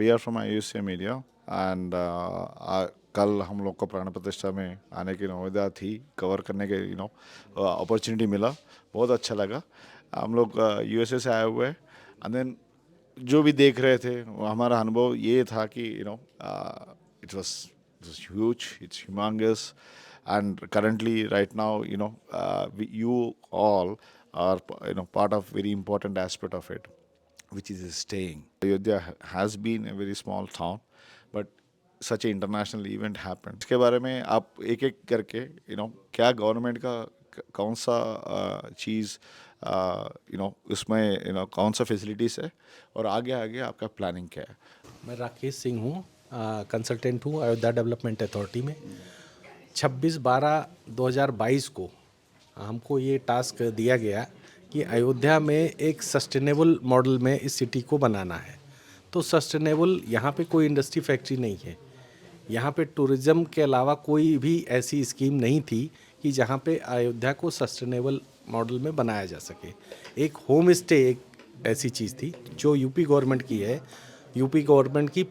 We are from IUCM media and कल हम लोग को प्राण प्रतिष्ठा में आने की नौबत थी, कवर करने के अपॉर्चुनिटी मिला, बहुत अच्छा लगा। हम लोग USA से आए हुए हैं एंड देन जो भी देख रहे थे हमारा अनुभव ये था कि it was huge, it's humongous and currently right now you all are part of very important aspect of it, which is staying. Ayodhya has been a very small town, but such an international event happened. इसके बारे में आप एक एक करके क्या government का कौन सा चीज़ उसमें कौन सा फैसिलिटीज़ है और आगे आगे आपका प्लानिंग क्या है? मैं राकेश सिंह हूँ, कंसल्टेंट हूँ अयोध्या डेवलपमेंट अथॉरिटी में। 26/12/2022 को हमको ये टास्क दिया गया कि अयोध्या में एक सस्टेनेबल मॉडल में इस सिटी को बनाना है। तो सस्टेनेबल यहाँ पे कोई इंडस्ट्री फैक्ट्री नहीं है, यहाँ पे टूरिज़्म के अलावा कोई भी ऐसी स्कीम नहीं थी कि जहाँ पे अयोध्या को सस्टेनेबल मॉडल में बनाया जा सके। एक होम स्टे एक ऐसी चीज़ थी जो यूपी गवर्नमेंट की है। यूपी गवर्नमेंट की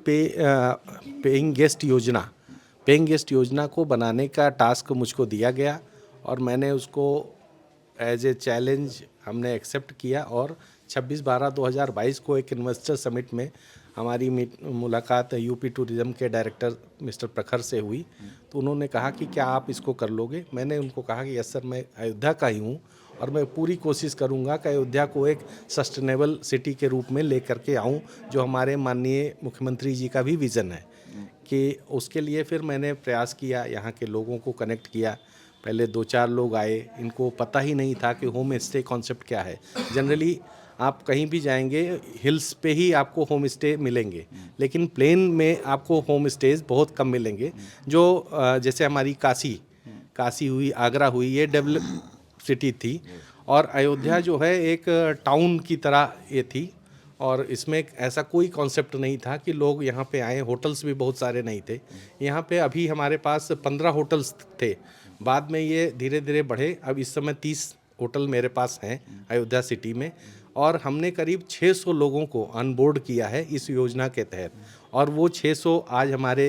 पेइंग गेस्ट योजना को बनाने का टास्क मुझको दिया गया और मैंने उसको एज ए चैलेंज हमने एक्सेप्ट किया और 26/12/2022 को एक इन्वेस्टर समिट में हमारी मुलाकात यूपी टूरिज़्म के डायरेक्टर मिस्टर प्रखर से हुई। तो उन्होंने कहा कि क्या आप इसको कर लोगे? मैंने उनको कहा कि यस सर, मैं अयोध्या का ही हूँ और मैं पूरी कोशिश करूँगा कि अयोध्या को एक सस्टेनेबल सिटी के रूप में ले करके आऊँ, जो हमारे माननीय मुख्यमंत्री जी का भी विज़न है। कि उसके लिए फिर मैंने प्रयास किया, यहाँ के लोगों को कनेक्ट किया। पहले 2-4 लोग आए, इनको पता ही नहीं था कि होम स्टे कॉन्सेप्ट क्या है। जनरली आप कहीं भी जाएंगे हिल्स पे ही आपको होम स्टे मिलेंगे, लेकिन प्लेन में आपको होम स्टेज बहुत कम मिलेंगे। जो जैसे हमारी काशी हुई, आगरा हुई, ये डेवलप सिटी थी और अयोध्या जो है एक टाउन की तरह ये थी और इसमें ऐसा कोई कॉन्सेप्ट नहीं था कि लोग यहाँ पे आए। होटल्स भी बहुत सारे नहीं थे यहाँ पे। अभी हमारे पास 15 होटल्स थे, बाद में ये धीरे धीरे बढ़े। अब इस समय 30 होटल मेरे पास हैं अयोध्या सिटी में और हमने करीब 600 लोगों को अनबोर्ड किया है इस योजना के तहत। और वो 600 आज हमारे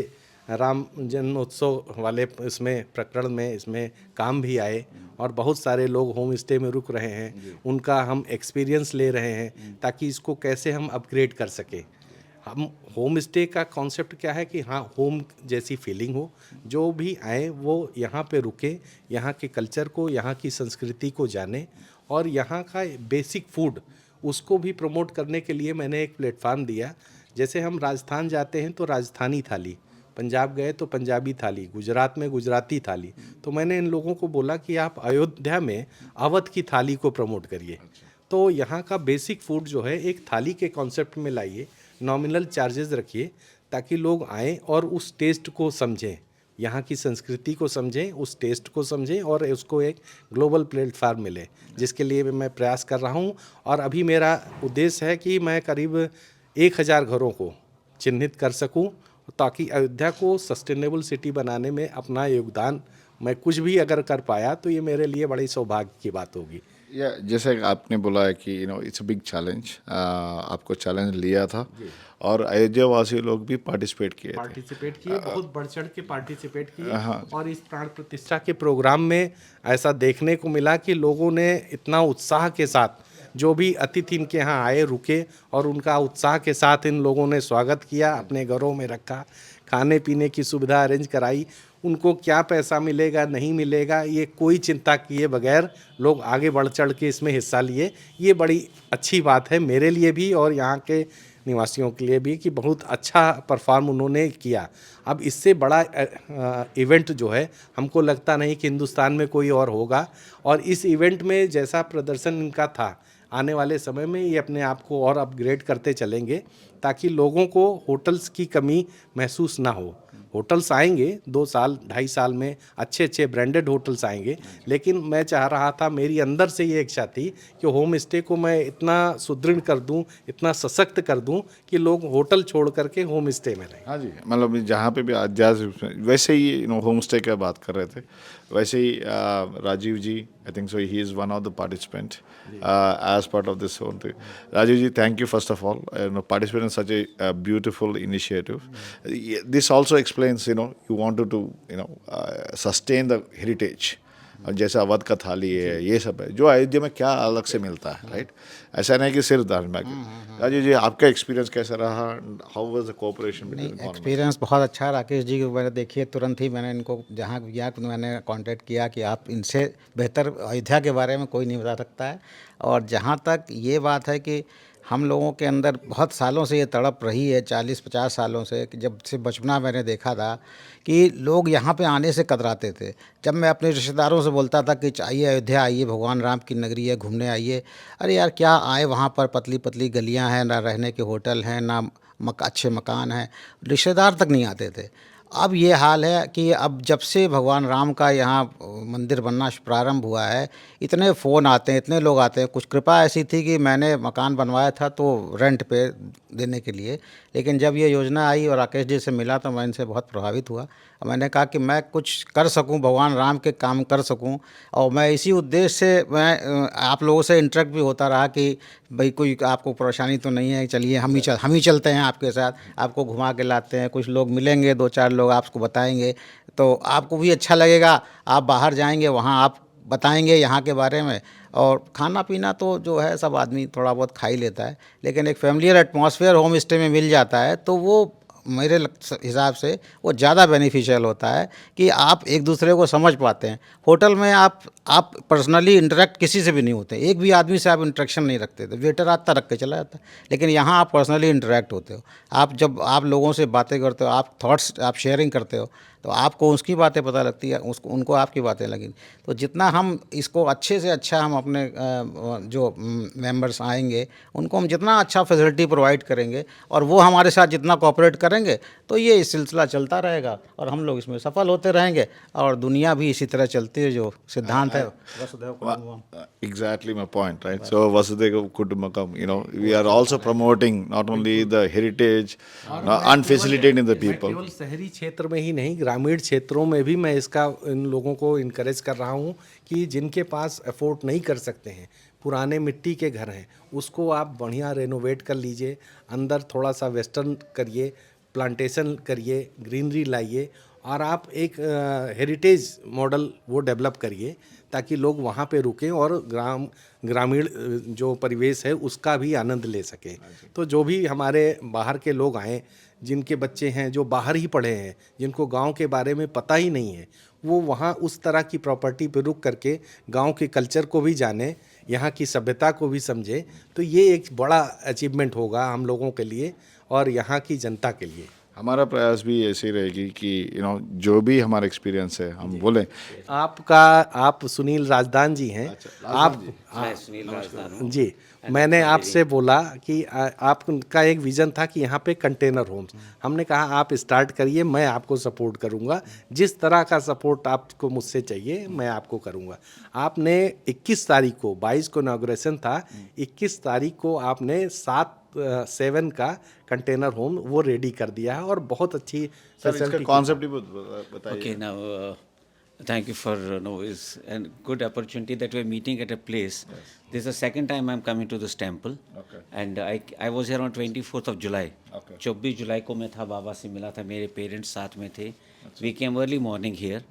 राम जन्मोत्सव वाले इसमें प्रकरण में इसमें काम भी आए और बहुत सारे लोग होम स्टे में रुक रहे हैं, उनका हम एक्सपीरियंस ले रहे हैं ताकि इसको कैसे हम अपग्रेड कर सकें। हम होम स्टे का कॉन्सेप्ट क्या है कि हाँ, होम जैसी फीलिंग हो, जो भी आए वो यहाँ पे रुके, यहाँ के कल्चर को, यहाँ की संस्कृति को जाने और यहाँ का बेसिक फूड उसको भी प्रमोट करने के लिए मैंने एक प्लेटफार्म दिया। जैसे हम राजस्थान जाते हैं तो राजस्थानी थाली, पंजाब गए तो पंजाबी थाली, गुजरात में गुजराती थाली। तो मैंने इन लोगों को बोला कि आप अयोध्या में अवध की थाली को प्रमोट करिए। तो यहाँ का बेसिक फूड जो है एक थाली के कॉन्सेप्ट में लाइए, नॉमिनल चार्जेस रखिए ताकि लोग आएँ और उस टेस्ट को समझें, यहाँ की संस्कृति को समझें, उस टेस्ट को समझें और उसको एक ग्लोबल प्लेटफार्म मिले, जिसके लिए मैं प्रयास कर रहा हूँ। और अभी मेरा उद्देश्य है कि मैं करीब 1000 घरों को चिन्हित कर सकूँ ताकि अयोध्या को सस्टेनेबल सिटी बनाने में अपना योगदान मैं कुछ भी अगर कर पाया तो ये मेरे लिए बड़ी सौभाग्य की बात होगी। या जैसे आपने बोला है कि इट्स अ बिग चैलेंज, आपको चैलेंज लिया था और अयोध्या वासी लोग भी पार्टिसिपेट किए, बहुत बढ़ चढ़ के पार्टिसिपेट किए। और इस प्राण प्रतिष्ठा के प्रोग्राम में ऐसा देखने को मिला कि लोगों ने इतना उत्साह के साथ, जो भी अतिथि इनके यहाँ आए रुके और उनका उत्साह के साथ इन लोगों ने स्वागत किया, अपने घरों में रखा, खाने पीने की सुविधा अरेंज कराई। उनको क्या पैसा मिलेगा नहीं मिलेगा ये कोई चिंता किए बगैर लोग आगे बढ़ चढ़ के इसमें हिस्सा लिए। ये बड़ी अच्छी बात है मेरे लिए भी और यहाँ के निवासियों के लिए भी कि बहुत अच्छा परफॉर्म उन्होंने किया। अब इससे बड़ा इवेंट जो है हमको लगता नहीं कि हिंदुस्तान में कोई और होगा। और इस इवेंट में जैसा प्रदर्शन इनका था, आने वाले समय में ये अपने आप को और अपग्रेड करते चलेंगे ताकि लोगों को होटल्स की कमी महसूस ना हो। होटल्स आएंगे 2 साल 2.5 साल में, अच्छे अच्छे ब्रांडेड होटल्स आएंगे, लेकिन मैं चाह रहा था, मेरी अंदर से ये इच्छा थी कि होम स्टे को मैं इतना सुदृढ़ कर दूं, इतना सशक्त कर दूं कि लोग होटल छोड़ करके होम स्टे में रहें। हाँ जी, मतलब जहाँ पे भी आज वैसे ही होम स्टे की बात कर रहे थे, वैसे ही Rajiv ji, I think so he is one of the participant as part of this whole thing. Rajiv ji, thank you first of all. Participate in such a beautiful initiative. This also explains, you wanted to, sustain the heritage. और जैसे अवध का थाली है, ये सब है जो अयोध्या में क्या अलग से मिलता है, राइट? ऐसा नहीं कि सिर्फ दाल बाटी। राजीव जी, आपका एक्सपीरियंस कैसा रहा? How was the cooperation between government? Experience बहुत अच्छा। राकेश जी को मैंने देखिए, तुरंत ही मैंने इनको जहाँ गया तो मैंने कांटेक्ट किया कि आप इनसे बेहतर अयोध्या के बारे में कोई नहीं बता सकता है। और जहाँ तक ये बात है कि हम लोगों के अंदर बहुत सालों से ये तड़प रही है, 40-50 सालों से, कि जब से बचपना मैंने देखा था कि लोग यहाँ पे आने से कतराते थे। जब मैं अपने रिश्तेदारों से बोलता था कि आइए अयोध्या, आइए भगवान राम की नगरी है, घूमने आइए, अरे यार क्या आए, वहाँ पर पतली पतली गलियाँ हैं, ना रहने के होटल हैं, ना अच्छे मकान हैं, रिश्तेदार तक नहीं आते थे। अब ये हाल है कि अब जब से भगवान राम का यहाँ मंदिर बनना प्रारंभ हुआ है, इतने फ़ोन आते हैं, इतने लोग आते हैं। कुछ कृपा ऐसी थी कि मैंने मकान बनवाया था तो रेंट पे देने के लिए, लेकिन जब ये योजना आई और राकेश जी से मिला तो मैं इनसे बहुत प्रभावित हुआ। और मैंने कहा कि मैं कुछ कर सकूं, भगवान राम के काम कर सकूं। और मैं इसी उद्देश्य से मैं आप लोगों से इंटरेक्ट भी होता रहा कि भाई कोई आपको परेशानी तो नहीं है, चलिए हम ही चलते हैं आपके साथ, आपको घुमा के लाते हैं। कुछ लोग मिलेंगे, 2-4 लोग आपको बताएंगे तो आपको भी अच्छा लगेगा। आप बाहर जाएंगे, वहाँ आप बताएंगे यहाँ के बारे में। और खाना पीना तो जो है सब आदमी थोड़ा बहुत खा ही लेता है, लेकिन एक फैमिलियर एटमॉस्फेयर होम स्टे में मिल जाता है तो वो मेरे हिसाब से वो ज़्यादा बेनिफिशियल होता है कि आप एक दूसरे को समझ पाते हैं। होटल में आप पर्सनली इंटरेक्ट किसी से भी नहीं होते, एक भी आदमी से आप इंटरेक्शन नहीं रखते थे, वेटर आता रख के चला जाता। लेकिन यहाँ आप पर्सनली इंटरेक्ट होते हो, आप जब आप लोगों से बातें करते हो, आप थॉट्स आप शेयरिंग करते हो, तो आपको उसकी बातें पता लगती है, उसको उनको आपकी बातें लगी। तो जितना हम इसको अच्छे से अच्छा हम अपने जो मेंबर्स आएंगे उनको हम जितना अच्छा फैसिलिटी प्रोवाइड करेंगे और वो हमारे साथ जितना कोऑपरेट करेंगे तो ये सिलसिला चलता रहेगा और हम लोग इसमें सफल होते रहेंगे और दुनिया भी इसी तरह चलती है। जो सिद्धांत है वसुधैव कुटुंबकम। Exactly my point, right? So Vasudhaiva Kutumbakam, we are also promoting not only the heritage and facilitating the मैं people. केवल शहरी क्षेत्र में ही नहीं, ग्रामीण क्षेत्रों में भी मैं इसका इन लोगों को इनकरेज कर रहा हूँ कि जिनके पास अफोर्ड नहीं कर सकते हैं, पुराने मिट्टी के घर हैं, उसको आप बढ़िया रेनोवेट कर लीजिए, अंदर थोड़ा सा वेस्टर्न करिए, प्लांटेशन करिए, ग्रीनरी लाइए और आप एक हेरिटेज मॉडल वो डेवलप करिए ताकि लोग वहाँ पे रुकें और ग्रामीण जो परिवेश है उसका भी आनंद ले सकें। तो जो भी हमारे बाहर के लोग आएँ, जिनके बच्चे हैं जो बाहर ही पढ़े हैं, जिनको गांव के बारे में पता ही नहीं है, वो वहाँ उस तरह की प्रॉपर्टी पर रुक करके गांव के कल्चर को भी जाने, यहाँ की सभ्यता को भी समझे। तो ये एक बड़ा अचीवमेंट होगा हम लोगों के लिए और यहाँ की जनता के लिए। हमारा प्रयास भी ऐसे ही रहेगी कि जो भी हमारा एक्सपीरियंस है हम बोलें। आप सुनील राजदान जी हैं। आप मैं सुनील राजदान हूँ। जी, मैंने आपसे बोला कि आपका एक विज़न था कि यहाँ पे कंटेनर होम्स, हमने कहा आप स्टार्ट करिए, मैं आपको सपोर्ट करूँगा, जिस तरह का सपोर्ट आपको मुझसे चाहिए मैं आपको करूँगा। आपने 21 तारीख को, 22 को इनॉग्रेशन था, 21 तारीख को आपने 7 का कंटेनर होम वो रेडी कर दिया है और बहुत अच्छी सर इसका फैसिलिटी। कॉन्सेप्ट ही बताइए। Okay, now thank you for it's a good opportunity that we're meeting at a place. This is the second time I'm coming to this temple. Okay. And I was here on 24th of July. Okay. 24 जुलाई को मैं था, बाबा से मिला था, मेरे parents साथ में थे. We came early morning here.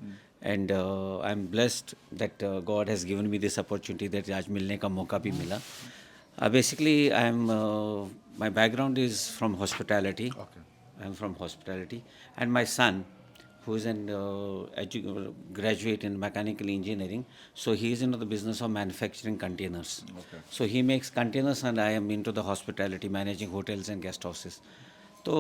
And I'm blessed that God has given me this opportunity that आज मिलने का मौका भी मिला. Basically, my background is from hospitality. Okay. I'm from hospitality, and my son, who is an graduate in mechanical engineering, so he is into the business of manufacturing containers. Okay. So he makes containers, and I am into the hospitality, managing hotels and guest houses. तो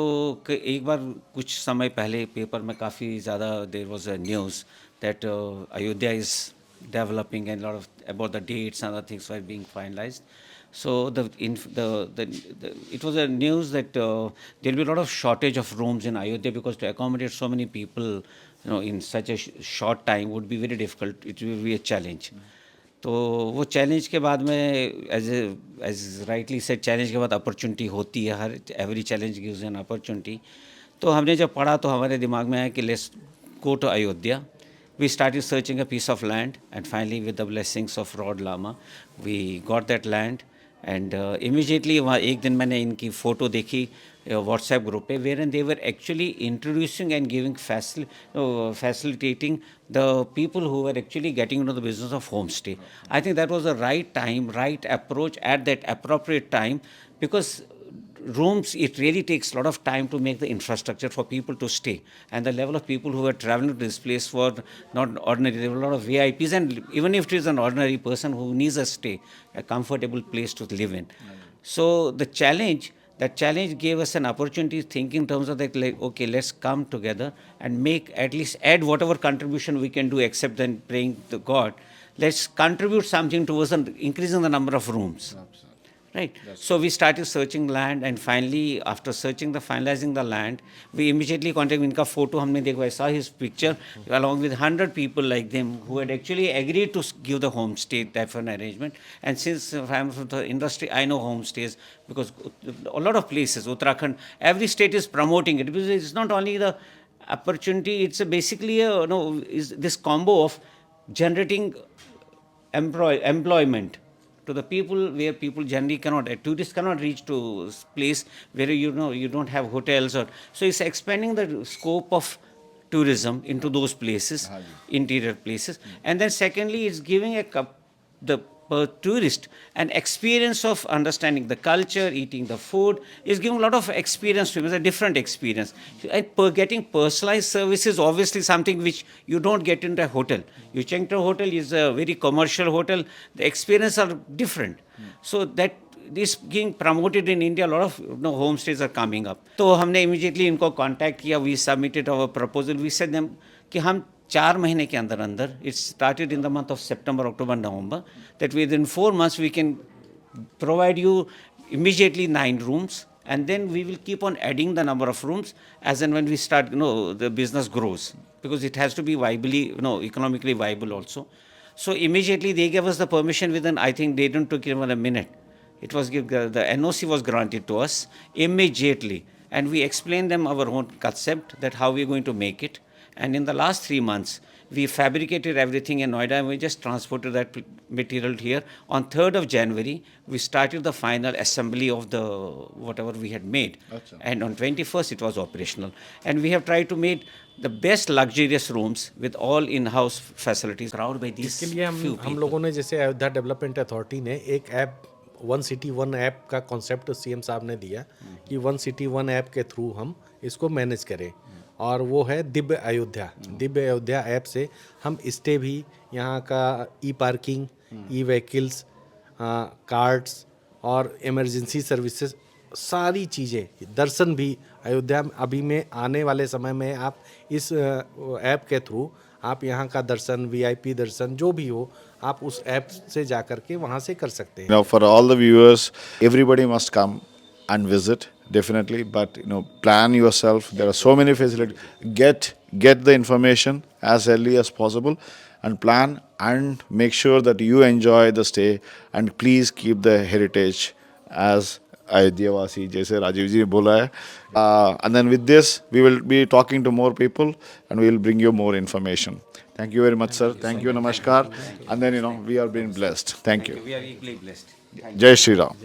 एक बार कुछ समय पहले paper में काफ़ी ज़्यादा there was a news that Ayodhya is developing and a lot of about the dates and other things were being finalized. So it was a news that there will be a lot of shortage of rooms in Ayodhya because to accommodate so many people, in such a short time would be very difficult. It will be a challenge. तो वो challenge के बाद में as rightly said, challenge के बाद opportunity होती है, हर every challenge gives an opportunity. तो हमने जब पढ़ा तो हमारे दिमाग में आया कि let's go to Ayodhya we started searching a piece of land, and finally, with the blessings of Lord Lama, we got that land. And immediately वहाँ एक दिन मैंने इनकी फ़ोटो देखी व्हाट्सएप ग्रुप पे, wherein they were actually introducing and giving facilitating the people who were actually getting into the business of homestay. I think that was the right time, right approach at that appropriate time, because rooms, it really takes a lot of time to make the infrastructure for people to stay. And the level of people who were traveling to this place were not ordinary. There were a lot of VIPs, and even if it is an ordinary person who needs a stay, a comfortable place to live in. So the challenge, that challenge gave us an opportunity to think in terms of that, like, okay, let's come together and make, at least add whatever contribution we can do, except then praying to God. Let's contribute something towards increasing the number of rooms. Right. So we started searching land, and finally, after finalizing the land, we immediately contacted इनका photo हमने देखा. I saw his picture along with 100 people like them who had actually agreed to give the homestay type of an arrangement. And since I'm from the industry, I know homestays, because a lot of places, Uttarakhand, every state is promoting it, because it's not only the opportunity, it's basically is this combo of generating employment to the people, where people generally cannot, tourists cannot reach to place where you don't have hotels, or so it's expanding the scope of tourism into those places, interior places. And then secondly, it's giving the tourist an experience of understanding the culture, eating the food, is giving a lot of experience to him. It's a different experience. And getting personalized service is obviously something which you don't get in a hotel. You check into a hotel, is a very commercial hotel, the experience are different. So that this being promoted in India, a lot of homestays are coming up. So हमने immediately इनको contact किया, we submitted our proposal, we said them कि हम 4 महीने के अंदर अंदर, it started in the month of September, October, November, that within 4 months we can provide you immediately 9 rooms, and then we will keep on adding the number of rooms as and when we start, the business grows, because it has to be economically viable also. So immediately they gave us the permission within, I think they didn't took even a minute. It was the NOC was granted to us immediately, and we explained them our own concept, that how we're going to make it. And in the last 3 months, we fabricated everything in Noida, and we just transported that material here. On 3rd of January, we started the final assembly of the whatever we had made. Achha. And on 21st, it was operational. And we have tried to make the best luxurious rooms with all in-house facilities. Crowd by these इसके लिए हम लोगों ने, जैसे Ayodhya development authority ने एक app, one city one app का concept CM साहब ने दिया कि वन सिटी वन ऐप के थ्रू हम इसको मैनेज करें, और वो है दिव्य अयोध्या. दिव्य अयोध्या ऐप से हम स्टे भी, यहाँ का ई पार्किंग, ई व्हीकल्स, कार्ड्स और इमरजेंसी सर्विसेज, सारी चीज़ें, दर्शन भी अयोध्या अभी में आने वाले समय में आप इस ऐप के थ्रू आप यहाँ का दर्शन, वीआईपी दर्शन जो भी हो, आप उस ऐप से जा कर के वहाँ से कर सकते हैं. Now, for all the viewers, everybody must come and visit, definitely, but plan yourself. There are so many facilities. Get the information as early as possible and plan, and make sure that you enjoy the stay, and please keep the heritage as Ayodhyavasi, जैसे राजीव जी ने बोला है. And then with this, we will be talking to more people, and we will bring you more information. Thank you very much, sir. Thank you, namaskar. And then we are being blessed. Thank you. We are equally blessed. Jai Shri Ram.